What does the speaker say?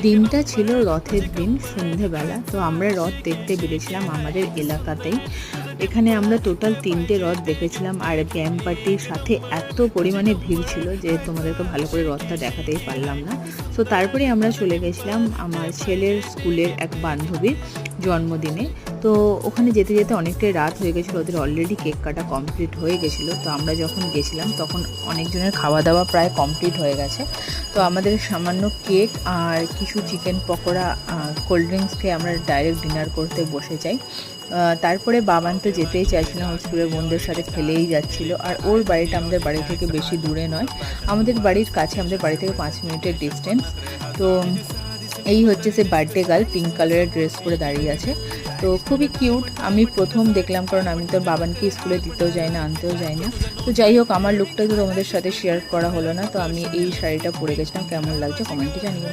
দিনটা ছিল রথের দিন, সন্ধেবেলা। তো আমরা রথ দেখতে বেরিয়েছিলাম আমাদের এলাকাতেই। এখানে আমরা টোটাল 3টে রথ দেখেছিলাম, আর ব্যান্ড পার্টির সাথে এত পরিমাণে ভিড় ছিল যে তোমাদেরকে ভালো করে রথটা দেখাতেই পারলাম না। তো তারপরে আমরা চলে গেছিলাম আমার ছেলের স্কুলের এক বান্ধবীর জন্মদিনে। তো ওখানে যেতে যেতে অনেকটাই রাত হয়ে গেছিলো, ওদের অলরেডি কেক কাটা কমপ্লিট হয়ে গেছিলো। তো আমরা যখন গেছিলাম তখন অনেকজনের খাওয়া দাওয়া প্রায় কমপ্লিট হয়ে গেছে। তো আমাদের সামান্য কেক আর কিছু চিকেন পকোড়া, কোল্ড ড্রিঙ্কস খেয়ে আমরা ডাইরেক্ট ডিনার করতে বসে যাই। তারপরে বাবান তো যেতেই চাইছিল না, ওর স্কুলের বন্ধুদের সাথে খেলেই যাচ্ছিল। আর ওর বাড়িটা আমাদের বাড়ি থেকে বেশি দূরে নয়, আমাদের বাড়ির কাছে, আমাদের বাড়ি থেকে 5 মিনিটের ডিস্টেন্স। তো এই হচ্ছে সে বার্থডে গার্ল, পিঙ্ক কালারের ড্রেস পরে দাঁড়িয়ে আছে। তো খুবই কিউট, আমি প্রথম দেখলাম, কারণ আমি তো বাবানকে স্কুলে দিতেও যাই না, আনতেও যাই না। তো যাই হোক, আমার লুকটা তো তোমাদের সাথে শেয়ার করা হলো না। তো আমি এই শাড়িটা পরে গেছিলাম, কেমন লাগছে কমেন্টে জানিও।